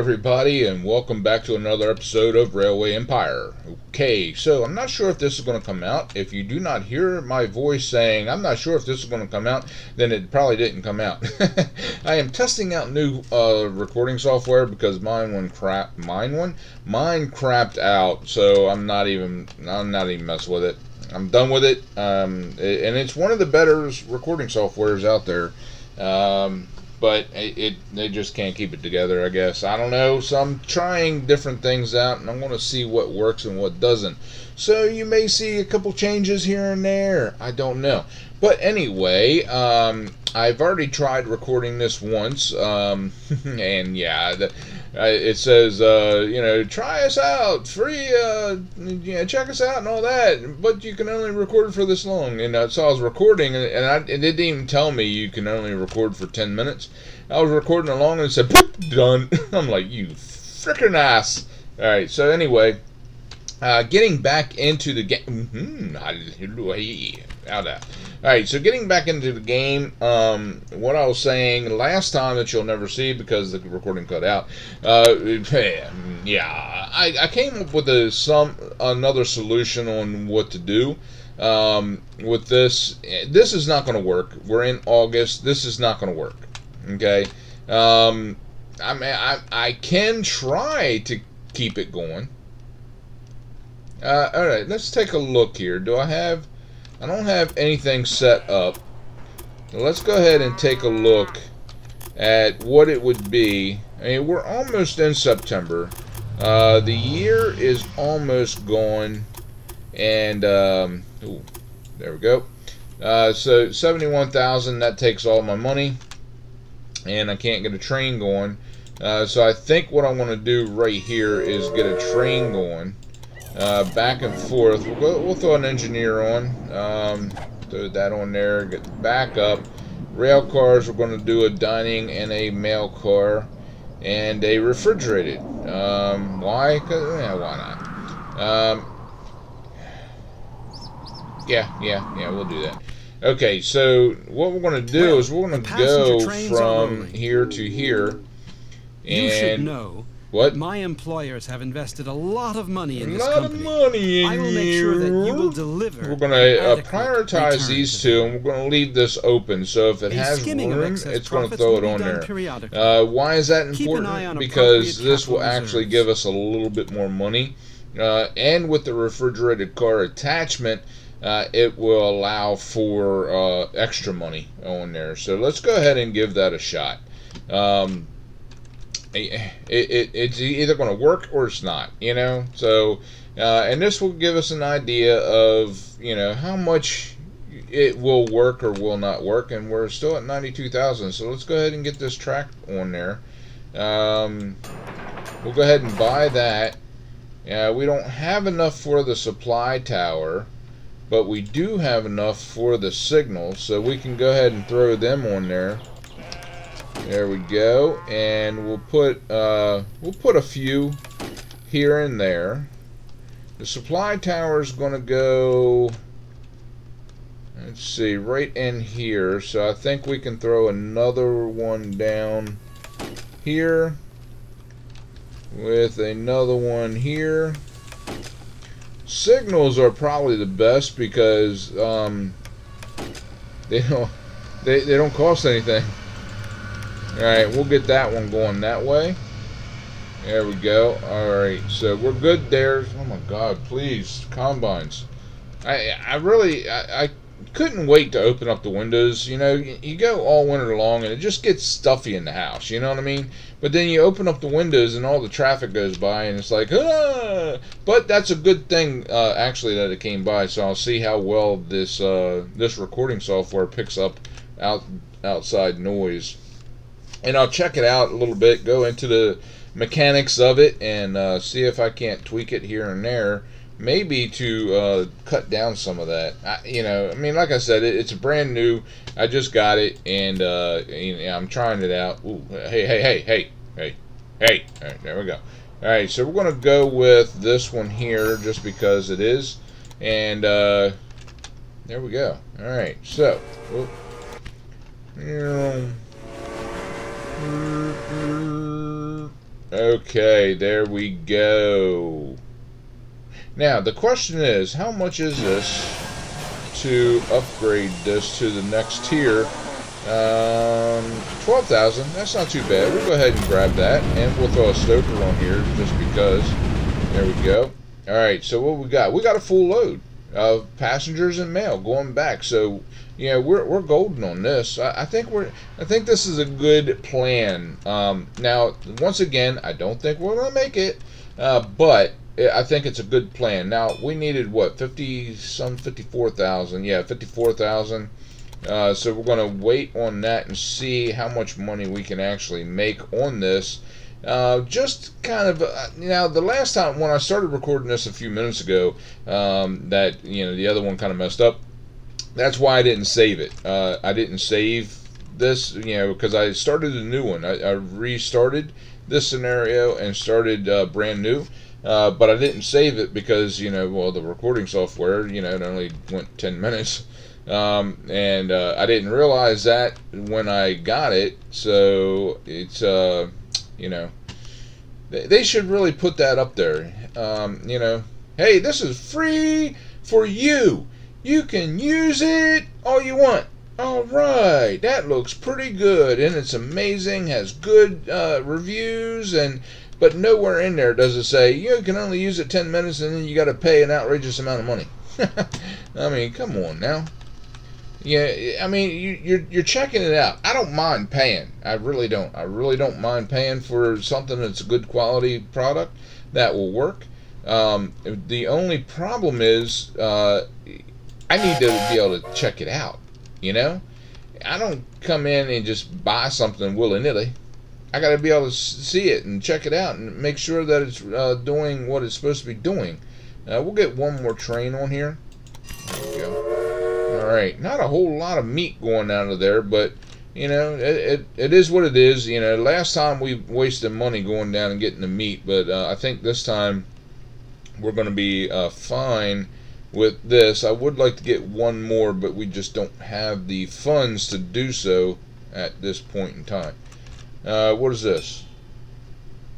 everybody, and welcome back to another episode of Railway Empire. Okay, so I'm not sure if this is going to come out. If you do not hear my voice saying, I'm not sure if this is going to come out, then it probably didn't come out. I am testing out new recording software because mine crapped out, so I'm not even messing with it. I'm done with it, and it's one of the better recording softwares out there. But they just can't keep it together, I guess. I don't know. So I'm trying different things out, and I want to see what works and what doesn't. So you may see a couple changes here and there. I don't know. But anyway, I've already tried recording this once, and yeah, it says, try us out, free, check us out and all that, but you can only record for this long. And so I was recording, and it didn't even tell me you can only record for 10 minutes. I was recording along, and it said, boop, done. I'm like, you frickin' ass. Alright, so anyway, getting back into the game. Alright, so getting back into the game, what I was saying last time that you'll never see because the recording cut out, yeah, I came up with another solution on what to do with this. This is not going to work. We're in August. This is not going to work. Okay, I mean, I can try to keep it going. Alright, let's take a look here. I don't have anything set up. So let's go ahead and take a look at what it would be. I mean, we're almost in September. The year is almost gone. And, ooh, there we go. So 71,000, that takes all my money. And I can't get a train going. So I think what I want to do right here is get a train going. Back and forth. We'll throw an engineer on. Throw that on there. Get back up. Rail cars. We're going to do a dining and a mail car and a refrigerated. Why? Why not? Yeah. We'll do that. Okay. So what we're going to do is we're going to go from here to here. And you should know. What? My employers have invested a lot of money in this company. I will make sure that you will deliver. We're going to prioritize these two, and we're going to leave this open. So if it has room, it's going to throw it on there. Why is that important? Because this will actually give us a little bit more money. And with the refrigerated car attachment, it will allow for extra money on there. So let's go ahead and give that a shot. It's either going to work or it's not, so and this will give us an idea of how much it will work or will not work, and we're still at 92,000. So let's go ahead and get this track on there. We'll go ahead and buy that. We don't have enough for the supply tower, but we do have enough for the signal, so we can go ahead and throw them on there. There we go, and we'll put a few here and there. The supply tower is going to go, let's see, right in here. So I think we can throw another one down here with another one here. Signals are probably the best because they don't cost anything. Alright, we'll get that one going that way. There we go. Alright, so we're good there. Oh my god, please, combines. I couldn't wait to open up the windows. You go all winter long and it just gets stuffy in the house, you know what I mean? But then you open up the windows and all the traffic goes by and it's like, ah! But that's a good thing, actually, that it came by. So I'll see how well this recording software picks up outside noise. And I'll check it out a little bit, go into the mechanics of it, and see if I can't tweak it here and there, maybe to cut down some of that. I mean, like I said, it's brand new. I just got it, and I'm trying it out. Ooh, hey. All right, there we go. All right, so we're going to go with this one here just because it is, and there we go. All right, so. Okay, there we go. Now, the question is, how much is this to upgrade this to the next tier? 12,000. That's not too bad. We'll go ahead and grab that, and we'll throw a stoker on here just because. There we go. All right. So what we got? We got a full load of passengers and mail going back. So yeah, we're golden on this. I think this is a good plan. Now, once again, I don't think we're gonna make it, but I think it's a good plan. Now, we needed what, 54,000? Yeah, 54,000. So we're going to wait on that and see how much money we can actually make on this. Just kind of, now the last time when I started recording this a few minutes ago, that, the other one kind of messed up. That's why I didn't save it. I didn't save this, because I started a new one. I restarted this scenario and started brand new. But I didn't save it because, well, the recording software, it only went 10 minutes. And I didn't realize that when I got it. So it's, they should really put that up there. Hey, this is free for you. You can use it all you want. All right, that looks pretty good, and it's amazing, has good reviews, but nowhere in there does it say you can only use it 10 minutes and then you got to pay an outrageous amount of money. I mean, come on now. Yeah, I mean, you're checking it out. I don't mind paying. I really don't. I really don't mind paying for something that's a good quality product that will work. The only problem is I need to be able to check it out. I don't come in and just buy something willy-nilly. I got to be able to see it and check it out and make sure that it's doing what it's supposed to be doing. We'll get one more train on here. There we go. Alright, not a whole lot of meat going out of there, but, it is what it is. Last time we wasted money going down and getting the meat, but I think this time we're going to be fine with this. I would like to get one more, but we just don't have the funds to do so at this point in time. What is this?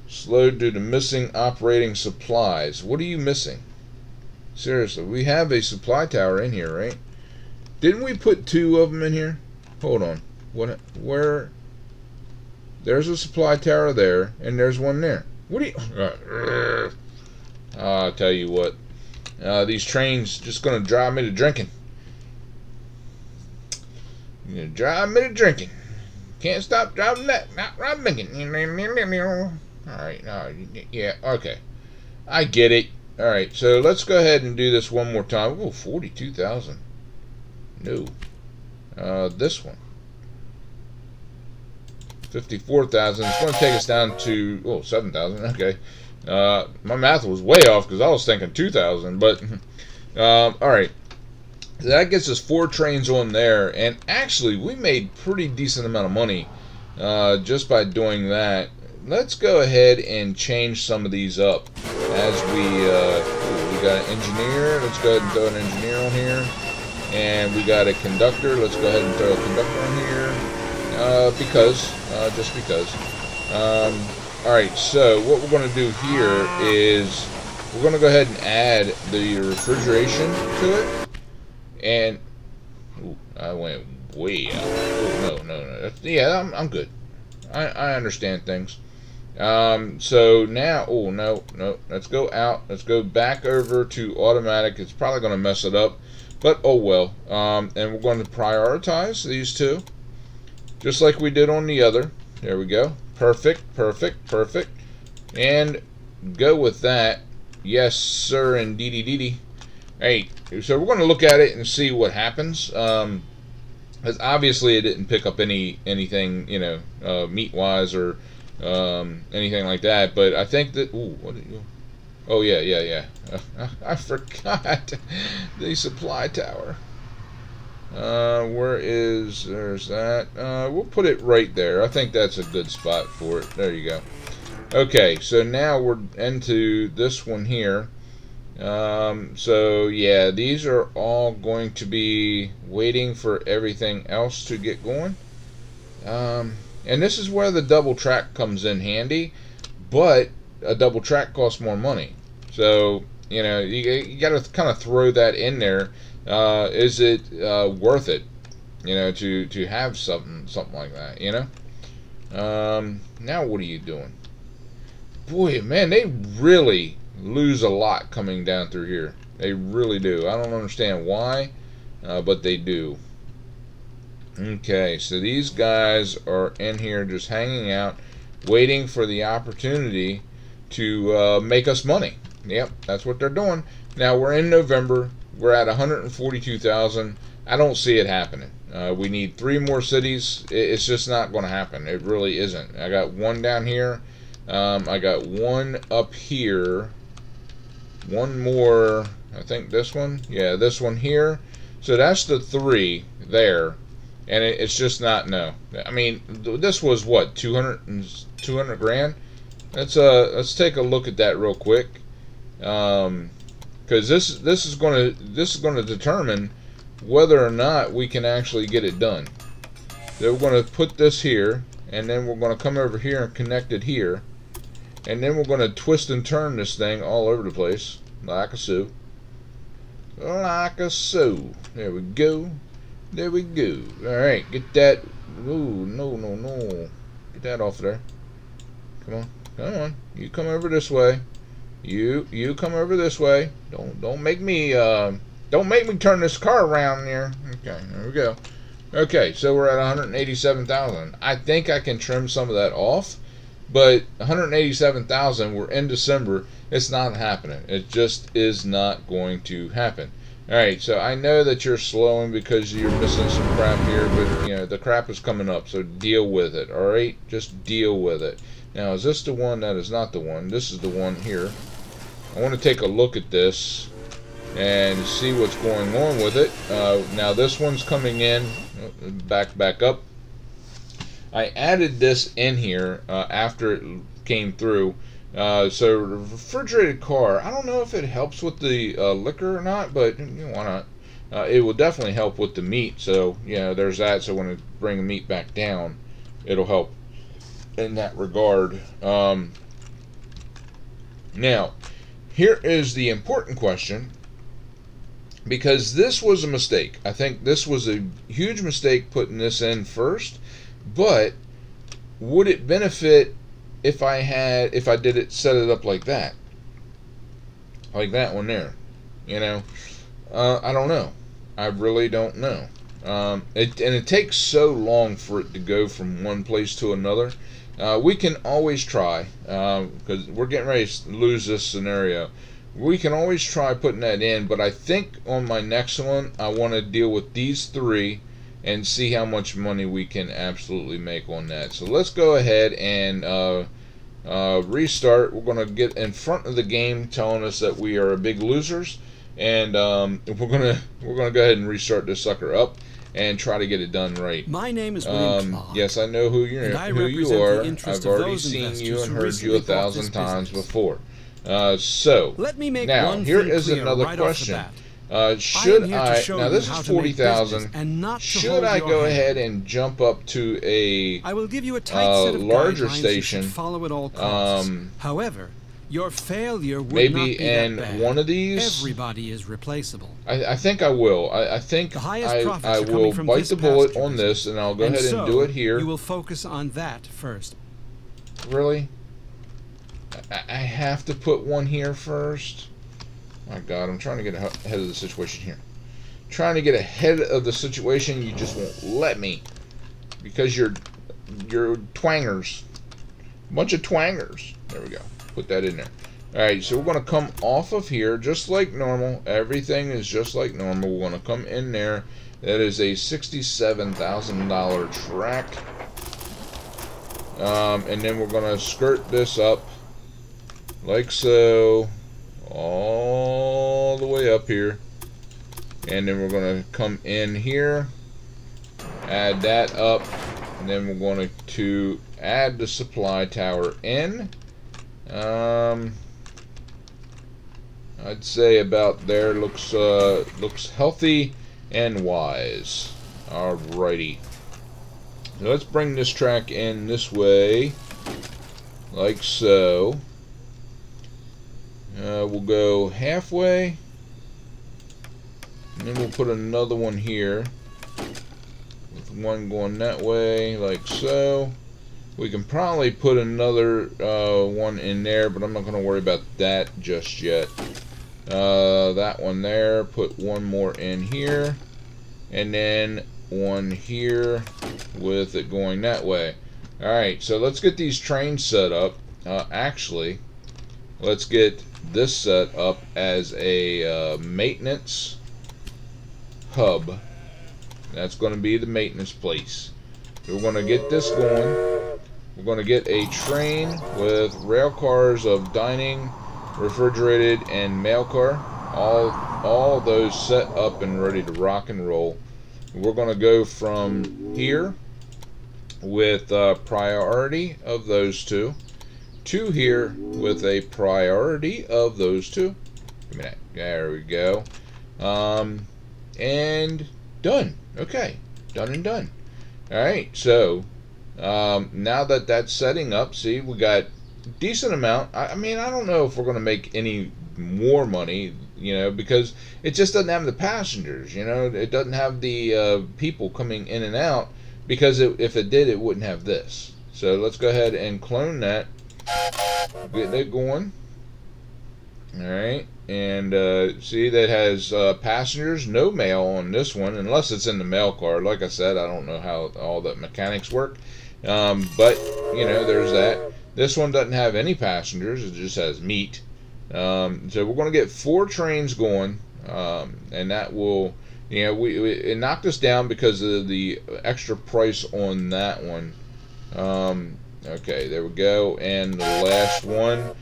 Slowed due to missing operating supplies. What are you missing? Seriously, we have a supply tower in here, right? Didn't we put 2 of them in here? Hold on. Where? There's a supply tower there, and there's one there. What do you... I'll tell you what. These trains just gonna drive me to drinking. Drive me to drinking. Can't stop driving that. Not drinking. Alright, yeah, okay. I get it. Alright, so let's go ahead and do this one more time. Oh, 42,000. No. This one. 54,000. It's going to take us down to 7,000. Okay. My math was way off because I was thinking 2,000. But alright. That gets us 4 trains on there, and actually we made pretty decent amount of money just by doing that. Let's go ahead and change some of these up as we got an engineer. Let's go ahead and throw an engineer on here, and we got a conductor. Let's go ahead and throw a conductor on here just because. Alright, so what we're going to do here is we're going to go ahead and add the refrigeration to it. And I went way out. No. Yeah, I'm good. I understand things. So now, no. Let's go out. Let's go back over to automatic. It's probably going to mess it up, but oh well. And we're going to prioritize these 2, just like we did on the other. There we go. Perfect. And go with that. Yes, sir, indeedy. Hey, so we're going to look at it and see what happens. Because obviously it didn't pick up anything, meat-wise or anything like that. But I think that... Oh, yeah. I forgot the supply tower. There's that. We'll put it right there. I think that's a good spot for it. There you go. Okay, so now we're into this one here. So yeah, these are all going to be waiting for everything else to get going. And this is where the double track comes in handy. but a double track costs more money. So, you know, you got to kind of throw that in there. Is it worth it, you know, to have something like that, you know? Now what are you doing? Boy, man, they really lose a lot coming down through here. They really do. I don't understand why, but they do. Okay, so these guys are in here just hanging out, waiting for the opportunity to make us money. Yep, that's what they're doing. Now, we're in November. We're at 142,000. I don't see it happening. We need 3 more cities. It's just not going to happen. It really isn't. I got one down here. I got one up here. One more. I think this one. Yeah, this one here. So that's the 3 there. And it's just not, no. I mean, this was what, 200 grand? Let's take a look at that real quick, because this is going to determine whether or not we can actually get it done. So we're going to put this here, and then we're going to come over here and connect it here, and then we're going to twist and turn this thing all over the place like a so. Like a so. There we go. There we go. Alright, get that. Ooh, no. Get that off there. Come on. You come over this way. You come over this way. Don't make me turn this car around there. Okay, there we go. Okay, so we're at 187,000. I think I can trim some of that off, but 187,000, we're in December. It's not happening. It just is not going to happen. Alright, so I know that you're slowing because you're missing some crap here, but, you know, the crap is coming up, so deal with it, alright? Just deal with it. Now, is this the one? That is not the one. This is the one here. I want to take a look at this and see what's going on with it. Now, this one's coming in. Back up. I added this in here after it came through. So refrigerated car, I don't know if it helps with the liquor or not, but why not? It will definitely help with the meat, so there's that. So when I bring the meat back down, it'll help in that regard. Now, here is the important question, because this was a mistake. I think this was a huge mistake putting this in first, but would it benefit if I did it, set it up like that one there? I don't know. I really don't know. It takes so long for it to go from one place to another. We can always try, because we're getting ready to lose this scenario. We can always try putting that in, but I think on my next one, I want to deal with these 3 and see how much money we can absolutely make on that. So let's go ahead and restart. We're going to get in front of the game telling us that we are big losers, and we're gonna go ahead and restart this sucker up and try to get it done right. My name is William Clark. Yes, I know who you are. I've already seen you and heard you 1,000 times before. So let me make now one here thing is clear another right question. Should I now this is 40,000? Should I go ahead and jump up to a I will give you a tight set of larger guidelines station? You should follow at all costs. However, your failure would maybe not be in that bad. one of these? Everybody is replaceable. I think I will. I think I will bite the bullet on this, and I'll go ahead and do it here. You will focus on that first. Really? I have to put one here first? My God, I'm trying to get ahead of the situation here. Trying to get ahead of the situation, you just won't let me. Because you're twangers. Bunch of twangers. There we go. Put that in there. Alright, so we're going to come off of here just like normal. Everything is just like normal. We're going to come in there. That is a $67,000 track. And then we're going to skirt this up like so, all the way up here, and then we're going to come in here, add that up, and then we're going to add the supply tower in. I'd say about there. Looks healthy and wise. Alrighty, so let's bring this track in this way. like so. We'll go halfway, and then we'll put another one here, with one going that way, like so. We can probably put another one in there, but I'm not going to worry about that just yet. That one there, put one more in here, and then one here with it going that way. Alright, so let's get these trains set up. Actually, let's get this set up as a maintenance hub. That's going to be the maintenance place. We're going to get this going. We're going to get a train with rail cars of dining, refrigerated, and mail car. All those set up and ready to rock and roll. We're going to go from here with priority of those two to here with a priority of those two. Give me that. There we go. And done. Okay, done and done. Alright, so now that that's setting up, see, we got decent amount. I mean, I don't know if we're going to make any more money, you know, because it just doesn't have the passengers, you know, it doesn't have the people coming in and out, because if it did, it wouldn't have this. So let's go ahead and clone that, get that going. Alright, and see, that has passengers, no mail on this one, unless it's in the mail car. Like I said, I don't know how all the mechanics work, but you know, there's that. This one doesn't have any passengers, it just has meat. So we're going to get 4 trains going, and that will, you know, it knocked us down because of the extra price on that one. Okay, there we go, and the last one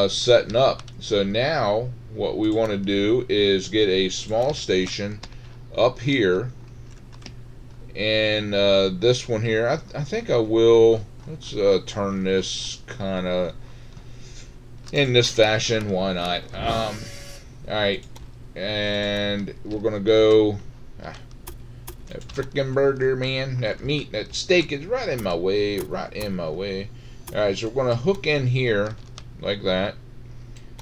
setting up. So now what we want to do is get a small station up here, and this one here, I think I will, let's turn this kind of in this fashion, why not? Alright, and we're gonna go, that freaking burger, man, that meat, that steak is right in my way, Alright, so we're gonna hook in here like that,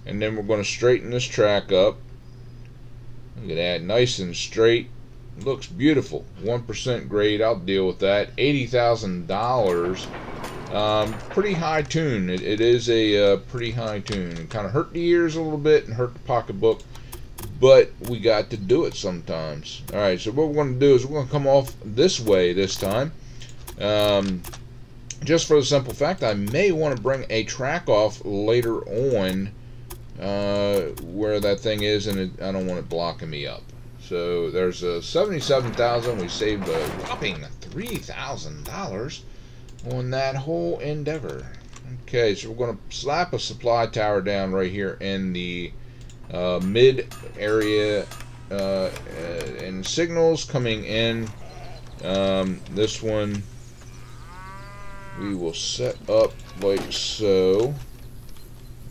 and then we're gonna straighten this track up. Look at that, nice and straight, looks beautiful. 1% grade, I'll deal with that. $80,000. Pretty high tune. It is a pretty high tune. It kind of hurt the ears a little bit and hurt the pocketbook, but we got to do it sometimes. Alright, so what we're going to do is we're going to come off this way this time. Just for the simple fact, I may want to bring a track off later on where that thing is, and I don't want it blocking me up. So there's $77,000. We saved a whopping $3,000 on that whole endeavor. Okay, so we're going to slap a supply tower down right here in the mid area, and signals coming in. This one we will set up like so.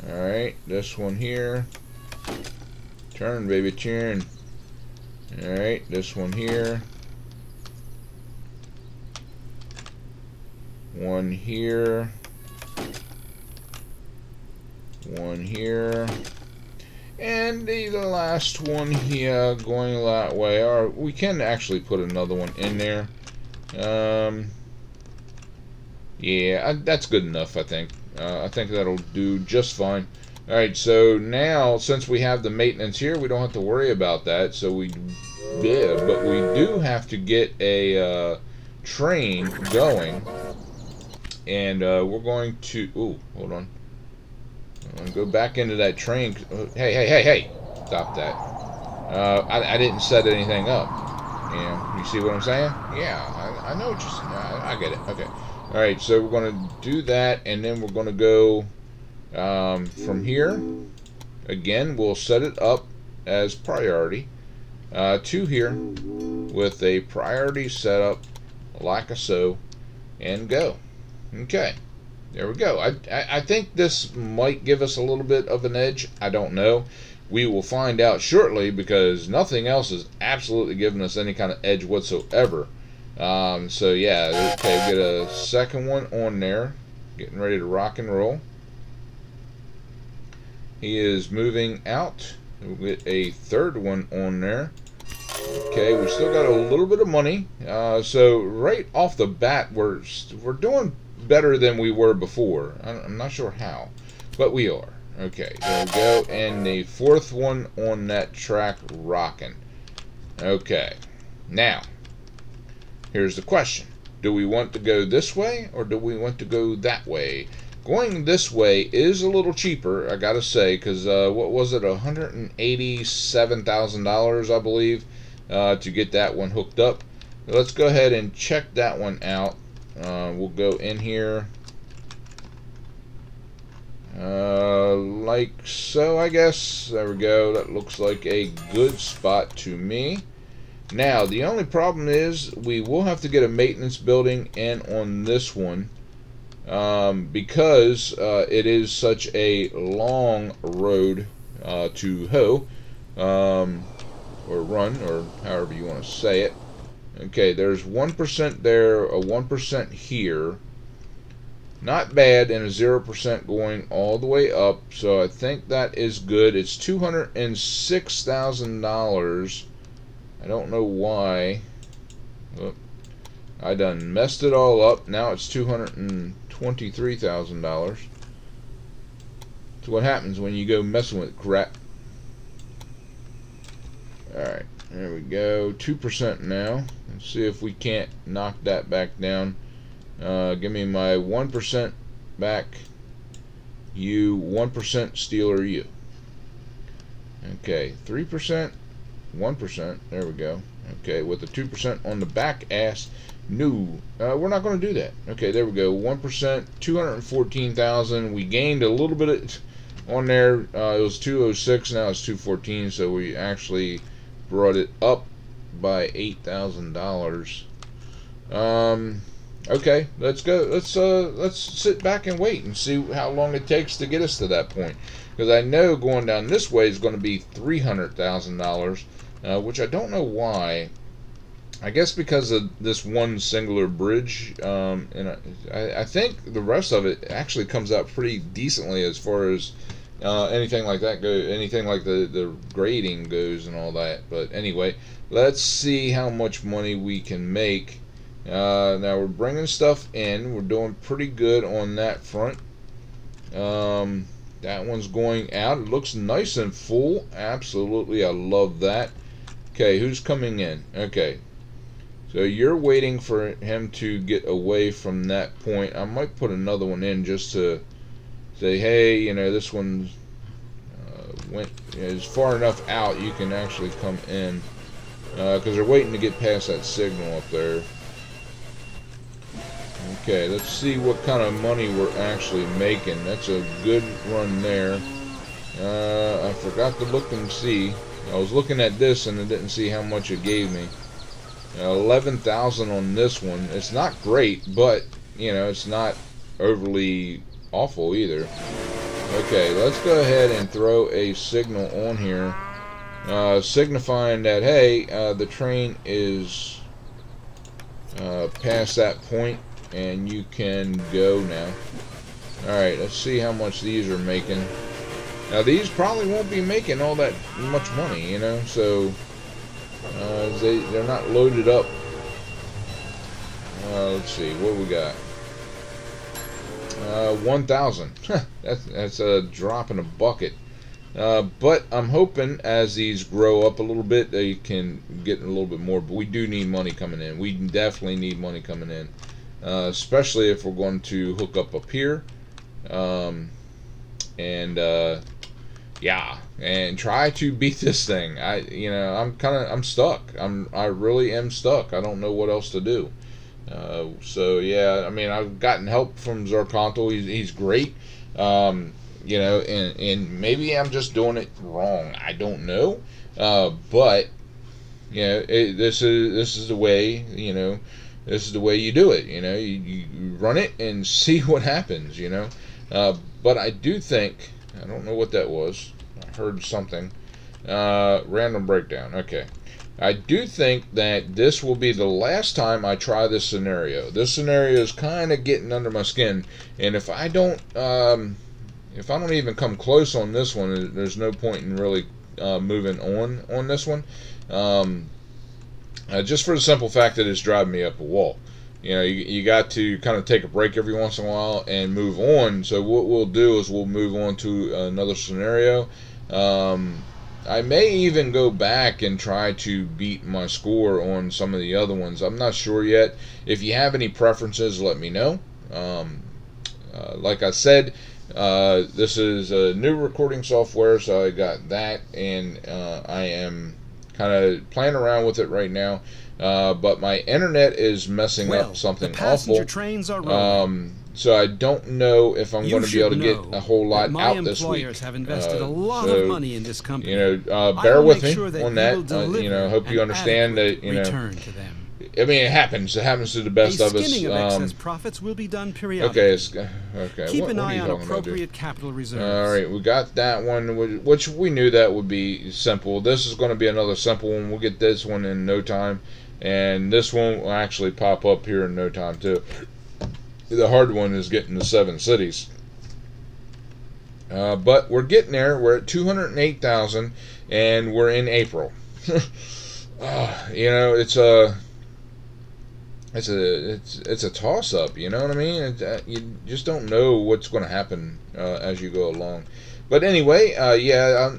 Alright, this one here, turn baby, turn. Alright, this one here, one here, one here, and the last one here going that way. Or we can actually put another one in there. Yeah, that's good enough, I think. I think that'll do just fine. Alright, so now since we have the maintenance here, we don't have to worry about that. So but we do have to get a train going. And we're going to, ooh, hold on. I'm going to go back into that train. Hey, stop that. I didn't set anything up. You see what I'm saying? Yeah, I know what you're saying. I get it. Okay. Alright, so we're going to do that, and then we're going to go from here. Again, we'll set it up as priority to here with a priority setup like so, and go. Okay, there we go. I think this might give us a little bit of an edge. I don't know. We will find out shortly, because nothing else is absolutely giving us any kind of edge whatsoever. So yeah, okay, get a second one on there. getting ready to rock and roll. He is moving out. We'll get a third one on there. Okay, we still got a little bit of money. So right off the bat, we're doing better than we were before. I'm not sure how, but we are. Okay, there we go. And the fourth one on that track, rocking. Okay, now here's the question: do we want to go this way or do we want to go that way? Going this way is a little cheaper, I gotta say, because what was it, $187,000, I believe, to get that one hooked up. Let's go ahead and check that one out. We'll go in here like so, I guess. There we go. That looks like a good spot to me. Now, the only problem is we will have to get a maintenance building in on this one. Because it is such a long road to hoe, or run, or however you want to say it. Okay, there's 1% there, a 1% here. Not bad, and a 0% going all the way up, so I think that is good. It's $206,000. I don't know why. Oh, I done messed it all up. Now it's $223,000. That's what happens when you go messing with crap. Alright, there we go. 2% now. Let's see if we can't knock that back down. Give me my 1% back. You 1% Steeler you. Okay, 3%, 1%. There we go. Okay, with the 2% on the back ass. No, we're not going to do that. Okay, there we go. 1%, 214,000. We gained a little bit on there. It was 206. Now it's 214. So we actually brought it up by $8,000. Okay, let's go. Let's sit back and wait and see how long it takes to get us to that point. Because I know going down this way is going to be $300,000, which I don't know why. I guess because of this one singular bridge, and I think the rest of it actually comes out pretty decently as far as anything like that goes, anything like the grading goes and all that. But anyway, let's see how much money we can make. Now we're bringing stuff in. We're doing pretty good on that front. That one's going out. It looks nice and full. Absolutely, I love that. Okay, who's coming in? Okay. So you're waiting for him to get away from that point. I might put another one in just to say, hey, you know, this one is far enough out you can actually come in, because they're waiting to get past that signal up there. Okay, let's see what kind of money we're actually making. That's a good run there. I forgot to look and see. I was looking at this and I didn't see how much it gave me. 11,000 on this one. It's not great, but you know, it's not overly awful either. Okay, let's go ahead and throw a signal on here, signifying that, hey, the train is past that point and you can go now. Alright, let's see how much these are making. Now these probably won't be making all that much money, you know, so they're not loaded up. Let's see what we got. 1,000. That's a drop in a bucket. But I'm hoping as these grow up a little bit, they can get a little bit more. But we do need money coming in. We definitely need money coming in, especially if we're going to hook up here, yeah, and try to beat this thing. I'm stuck. I really am stuck. I don't know what else to do. So yeah, I mean, I've gotten help from Zarkontal. He's great. You know, and maybe I'm just doing it wrong. I don't know. But you know, this is the way. You know, this is the way you do it. You know, you run it and see what happens. You know, but I do think. I don't know what that was. I heard something. Random breakdown. Okay. I do think that this will be the last time I try this scenario. This scenario is kind of getting under my skin, and if I don't even come close on this one, there's no point in really moving on this one. Just for the simple fact that it's driving me up a wall. You know, you got to kind of take a break every once in a while and move on. So what we'll do is we'll move on to another scenario. I may even go back and try to beat my score on some of the other ones. I'm not sure yet. If you have any preferences, let me know. Like I said, this is a new recording software, so I got that, and I am kind of playing around with it right now. But my internet is messing up something awful. Trains are so I don't know if I'm going to be able to get a whole lot out this week. My employers have invested a lot of money in this company. You know, bear with me on that. You know, hope you understand that. You know, return to them. I mean, it happens. It happens to the best of us. Skimming of excess profits will be done periodically. Okay. Keep an eye on appropriate capital reserves. All right, we got that one, which we knew that would be simple. This is going to be another simple one. We'll get this one in no time, and this one will actually pop up here in no time too. The hard one is getting the 7 cities. But we're getting there. We're at 208,000, and we're in April. You know, it's a toss-up. You know what I mean? You just don't know what's going to happen as you go along. But anyway, yeah,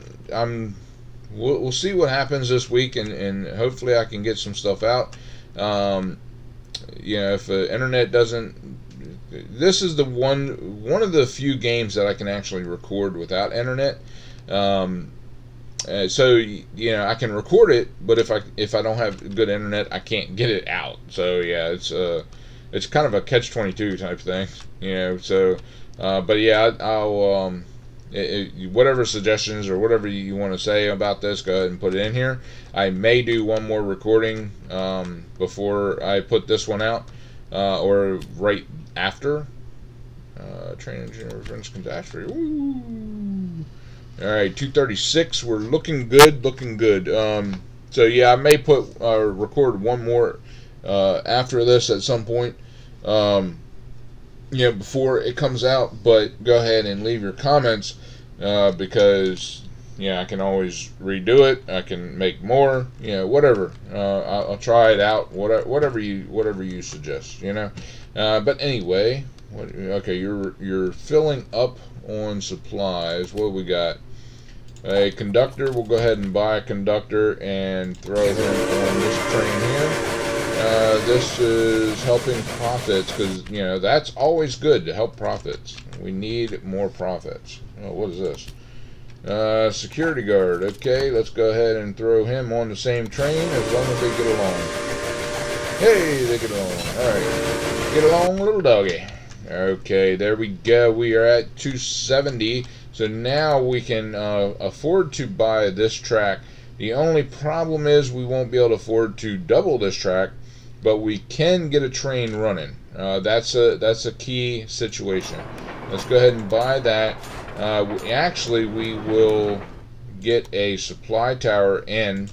we'll see what happens this week, and hopefully I can get some stuff out. You know, if the internet doesn't. This is the one of the few games that I can actually record without internet. So you know, I can record it, but if I don't have good internet, I can't get it out. So yeah, it's kind of a catch-22 type thing, you know. So, but yeah, I'll whatever suggestions or whatever you want to say about this, go ahead and put it in here. I may do one more recording before I put this one out, or right after. Train engineer reference catastrophe. Ooh. Alright, 236. We're looking good, so yeah, I may put record one more after this at some point, you know, before it comes out. But go ahead and leave your comments, because yeah, I can always redo it. I can make more, you know, whatever. I'll try it out, whatever you suggest, you know. But anyway, okay, you're filling up on supplies. What do we got? A conductor. We'll go ahead and buy a conductor and throw him on this train here. This is helping profits, because you know that's always good to help profits. We need more profits. Oh, what is this? Security guard. Okay, let's go ahead and throw him on the same train as long as they get along. Hey, they get along. Alright. Get along, little doggy. Okay, there we go. We are at 270. So now we can afford to buy this track. The only problem is we won't be able to afford to double this track, but we can get a train running. That's a key situation. Let's go ahead and buy that. Actually, we will get a supply tower in.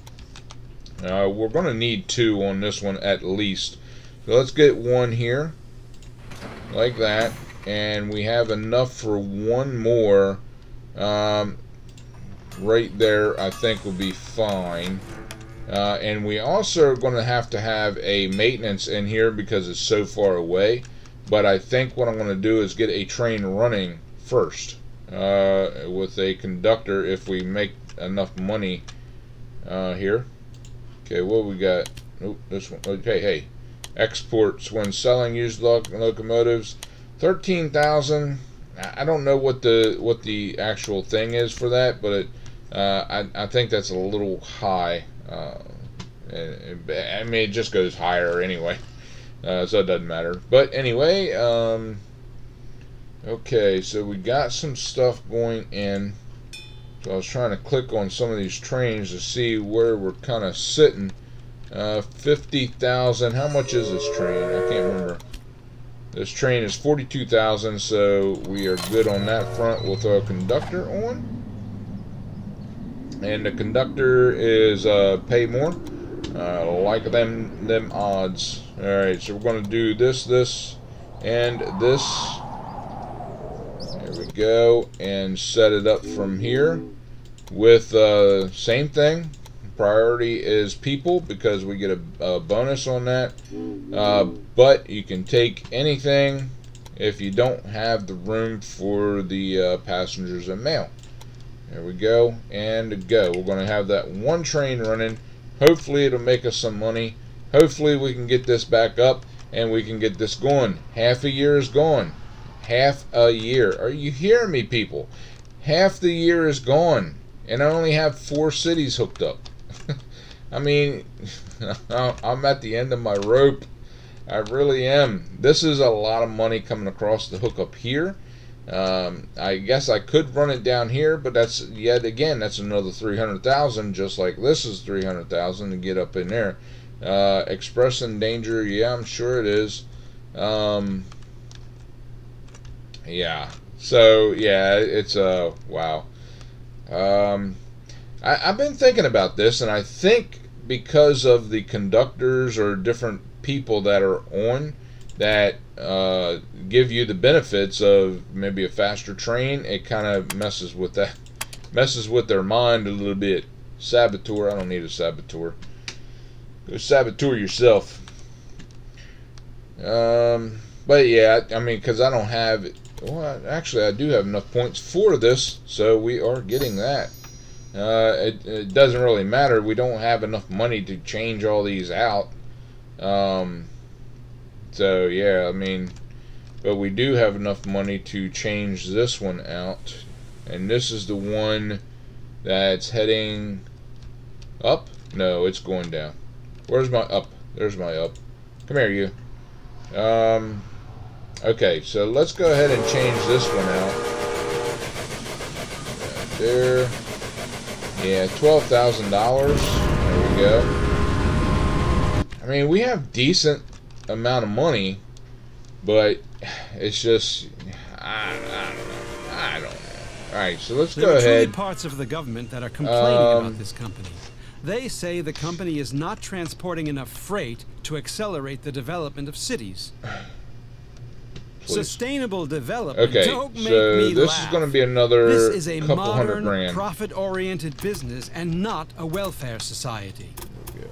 We're going to need 2 on this one at least. So let's get 1 here, like that, and we have enough for 1 more. Right there, I think will be fine. And we also are going to have a maintenance in here because it's so far away. But I think what I'm going to do is get a train running first with a conductor if we make enough money here. Okay, what we got? Oh, this one. Okay, hey, exports when selling used locomotives, 13,000. I don't know what the actual thing is for that, but I think that's a little high. I mean, it just goes higher anyway, so it doesn't matter. But anyway, okay, so we got some stuff going in. So I was trying to click on some of these trains to see where we're kind of sitting. 50,000. How much is this train? I can't remember. This train is 42,000, so we are good on that front. We'll throw a conductor on. And the conductor is pay more. Like them odds. Alright, so we're going to do this, and this. There we go. And set it up from here with same thing. Priority is people because we get a bonus on that. But you can take anything if you don't have the room for the passengers and mail. There we go. And go. We're going to have that one train running. Hopefully it'll make us some money. Hopefully we can get this back up and we can get this going. Half a year is gone. Half a year. Are you hearing me, people? Half the year is gone. And I only have 4 cities hooked up. I mean, I'm at the end of my rope. I really am. This is a lot of money coming across the hook up here. I guess I could run it down here, but that's yet again that's another 300,000, just like this is 300,000 to get up in there. Express in danger, yeah, I'm sure it is. Yeah. So yeah, it's wow. I've been thinking about this, and I think because of the conductors or different people that are on that give you the benefits of maybe a faster train, it kind of messes with their mind a little bit. Saboteur, I don't need a saboteur. Go saboteur yourself. But yeah, I mean, because I don't have, well, actually I do have enough points for this, so we are getting that. It doesn't really matter. We don't have enough money to change all these out. So yeah, I mean, but we do have enough money to change this one out, and this is the one that's heading up. No, it's going down. Where's my up? There's my up. Come here, you. Okay, so let's go ahead and change this one out. Right there. Yeah, $12,000. There we go. I mean, we have decent amount of money, but it's just I don't know. All right, so let's go ahead. There are parts of the government that are complaining about this company. They say the company is not transporting enough freight to accelerate the development of cities. Sustainable development. Okay, Don't make so me this laugh. is going to be another This is a couple modern, $100,000. profit-oriented business and not a welfare society. There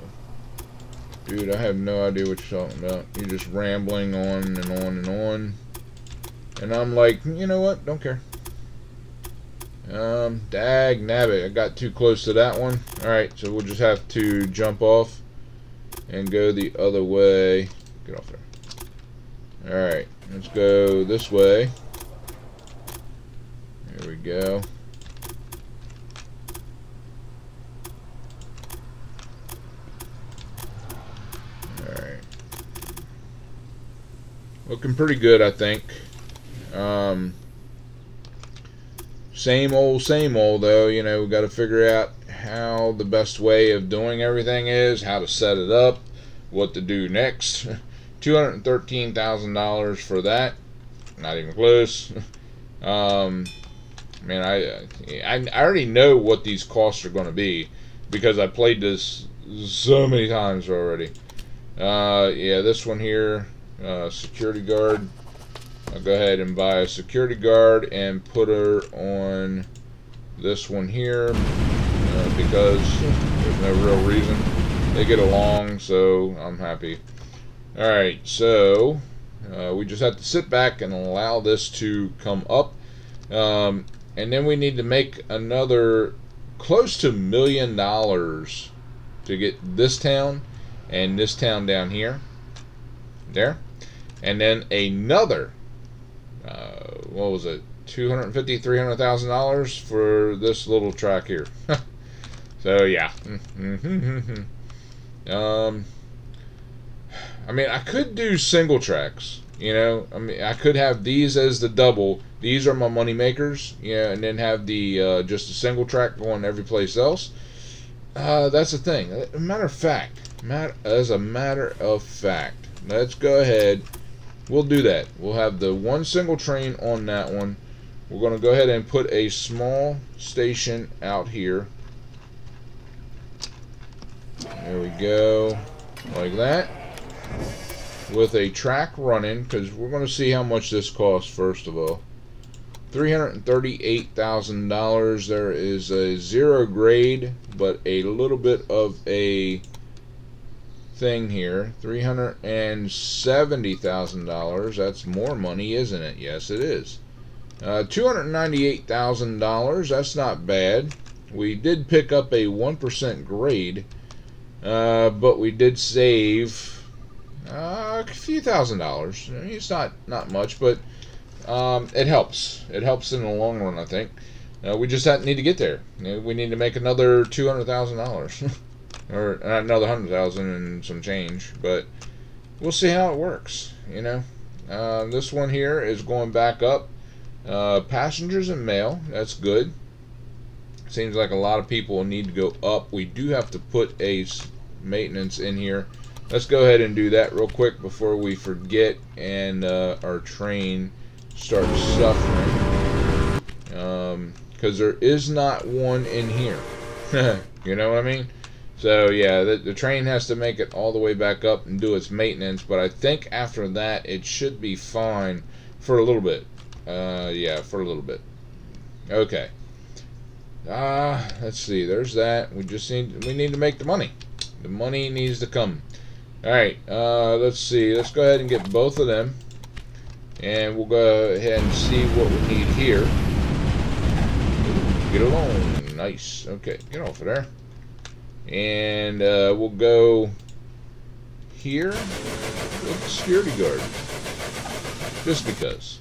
we go. Dude, I have no idea what you're talking about. You're just rambling on and on and on. And I'm like, you know what? Don't care. Dag nabbit. I got too close to that one. Alright, so we'll just have to jump off and go the other way. Get off there. Alright, let's go this way. There we go. Alright. Looking pretty good, I think. Same old though, you know, we got to figure out how the best way of doing everything is, how to set it up, what to do next. $213,000 for that. Not even close. Man, I already know what these costs are going to be because I played this so many times already. Yeah, this one here, security guard. I'll go ahead and buy a security guard and put her on this one here because there's no real reason. They get along, so I'm happy. Alright, so we just have to sit back and allow this to come up. And then we need to make another close to $1 million to get this town and this town down here. There. And then another what was it, $250,000, $300,000 for this little track here. So yeah. I mean, I could do single tracks, you know. I mean, I could have these as the double. These are my money makers, yeah, and then have the just a single track going every place else. That's the thing. As a matter of fact, let's go ahead. We'll do that. We'll have the one single train on that one. We're going to go ahead and put a small station out here. There we go. Like that. With a track running, because we're going to see how much this costs first of all. $338,000. There is a 0 grade, but a little bit of a thing here. $370,000. That's more money, isn't it? Yes, it is. $298,000. That's not bad. We did pick up a 1% grade, but we did save a few $1,000s. I mean, it's not much, but it helps. It helps in the long run, I think. We just need to get there. We need to make another $200,000, or another 100,000 and some change. But we'll see how it works. You know, this one here is going back up. Passengers and mail. That's good. Seems like a lot of people need to go up. We do have to put a maintenance in here. Let's go ahead and do that real quick before we forget and our train starts suffering. Because there is not one in here. You know what I mean? So yeah, the train has to make it all the way back up and do its maintenance. But I think after that it should be fine for a little bit. Yeah, for a little bit. Okay. Let's see. There's that. We need to make the money. The money needs to come. Alright, let's see. Let's go ahead and get both of them. And we'll go ahead and see what we need here. Get along. Nice. Okay, get off of there. And we'll go here with the security guard. Just because.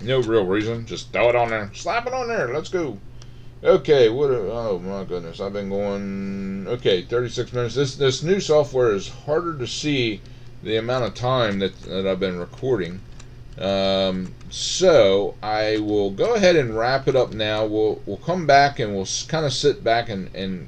No real reason. Just throw it on there. Slap it on there. Let's go. Okay, oh my goodness, I've been going, okay, 36 minutes. This new software is harder to see the amount of time that I've been recording. So I will go ahead and wrap it up now. We'll come back and we'll kind of sit back and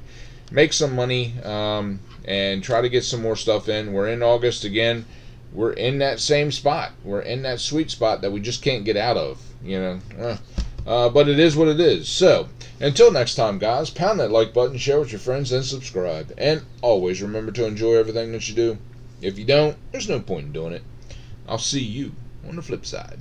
make some money and try to get some more stuff in. We're in August again. We're in that same spot. We're in that sweet spot that we just can't get out of, you know. But it is what it is. So, until next time, guys, pound that like button, share with your friends, and subscribe. And always remember to enjoy everything that you do. If you don't, there's no point in doing it. I'll see you on the flip side.